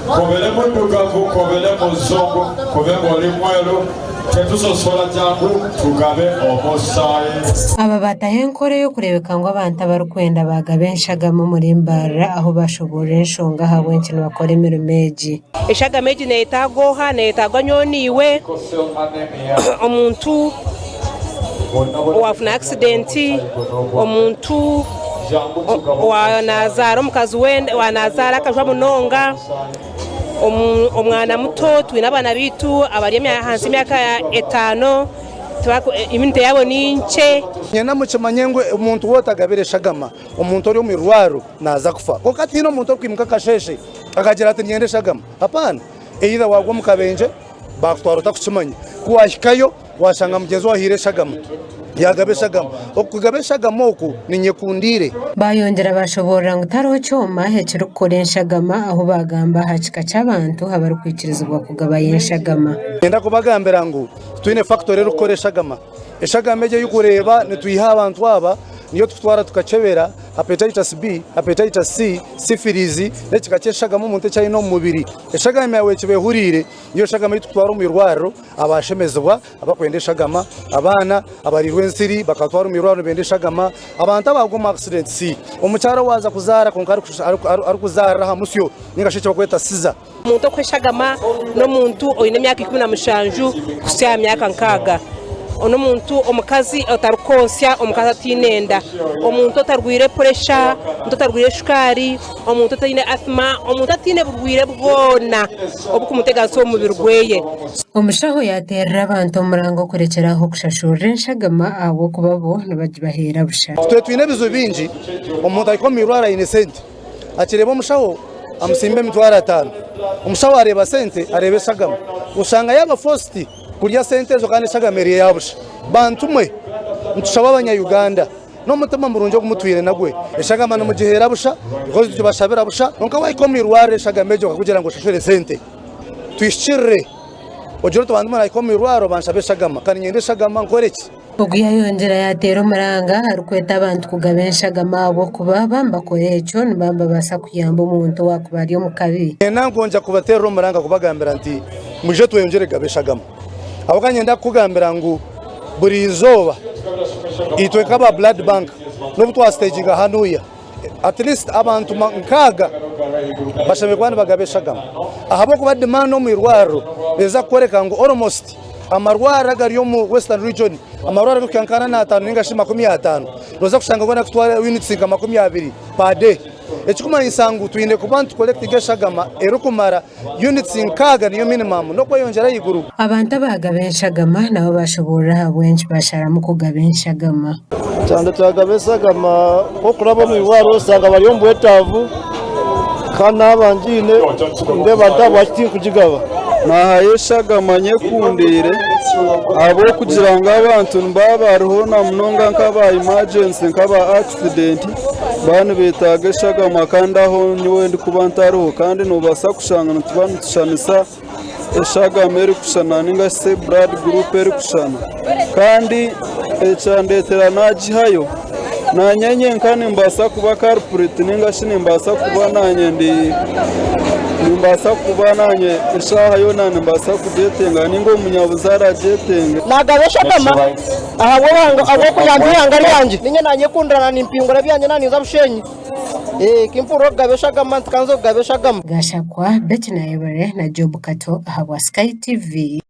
Kobele mundugavu, kobele muzungu, kobele muri mwero, tetusosola jangu tugabe omusayi. Aba bataye nkore yo kurebeka ngo abantu abarukwenda bagabenshaga muri mbara aho bashobora enshonga habwe nkino bakora imirumeji. Eshaga meji netagoha netagwa nyoniwe omuntu wafuna accident omuntu wanazara omukazi wenda wanazara akajwa munonga omwana muto twina abana bitu abari hansi myaka 5 iminite yabo ninche nyena muchimanyengwe umuntu wotagabire shagama umuntu ori umirwaro naza kufa kokati no umuntu kwimuka kasheshe akagira ati nyende shagama hapana either wagwa mukabenje bakutwara utakuchimanya kuwashikayo washanga mugezi wahire shagama yagabe shagama okugabe shagama oku ninyekundire bayongera bashobora ngo taro cyoma hekero koreshagama aho bagamba hacika cy'abantu habari kwikirizwa kugaba yenshagama ndenda kubagambira ngo twine factory rukoreshagama eshagama eje yukureba nituyiha abantu aba niyo tutwara tukacebera hepatitis B hepatitis C syphilis nekikakeshagama umuntu cyayino mubiri eshagama yawe kibehurire iyo shagama tutwara umirwaro abashemezwa abakwendeshagama abana abarirwe nsiri bakatwara umirwaro bendeshagama abantu abagoma accident C umucyaro waza kuzara konkari ari kuzara hamusyo ningasheke bakweta siza umuntu kweshagama no muntu oyine myaka 17 kusya myaka nkaga ono muntu omukazi otarukonsya omukazi atinenda omuntu otarwire pressure omuntu otarwire shukari omuntu otine asthma omuntu atine burwire bwona obukumutega so mubiri gweye omushaho yaterera abantu omurango kurekeraho kushashura enshagama abo kubabo nabagibahera busha twine bizo binji omuntu ayikomirwara innocent akireba omushaho amusimbe mitwara 5 omushaho areba sente arebe shagama usanga yaba first kurya sente zo kandi shagameriye yabusha bantu mwe ntushaba abanya Uganda no mutama murunje kumutwire nagwe eshagama no mugihera busha because tyo bashabira busha nonka wayikomirware shagamejo kugira ngo shashure sente twishire ojoro to bantu marayikomirwaro banshabe shagama kandi nyende shagama nkoreki Oguya yongera yatero maranga arukweta abantu kugabenshaga abo kuba bamba korecho nibamba basa kuyamba umuntu wakubari yo mukabi nangonja kubatera maranga kubagambira nti muje tweyongere gabeshagama abaganye ndakugambira ngo buri izoba itweka ba blood bank no twa stage ga hanuya at least abantu nkaga bashabekwana bagabeshagama ahabo kuba demand no mirwaro beza koreka ngo almost amarwara gariyo mu western region amarwara rukankana na 5 ningashima 15 roza kushanga gona kutwara units nka 20 per day ekikuma isangu twine kubantu collect geshagama erukumara units nkaga niyo minimum no kweyongera yiguru abantu abagabeshagama nabo bashobora habwenshi bashara mu kugabeshagama cyane twagabeshagama okurabo mu biwaro sanga bari yo mbwetavu kana banjine nde badabati kujigaba nahayeshagama nyekundire abo kugira ngo abantu mbabaruho na munonga nkaba emergency nkaba accident banu betageshagama kandi aho nyowe ndi kubantaruho kandi no basa kushanga ntubanu tushanisa eshagama eri kushana ninga se blood group eri kushana kandi echandetera najihayo nanyenye nkane mbasa kuba corporate ninga shine mbasa kuba nanye ndi nimbasa kuba nanye ishaha yona nimbasa kujetenga ningo munyabuzara jetenga nagabeshagama aho wango abo kuyambiranga ryanje ninye nanye kundana nimpingura byanje naniza bushenyi kimpuro gabeshagama tkanzo gabeshagama gashakwa Betty Nayebare na Job Kato aha Sky TV.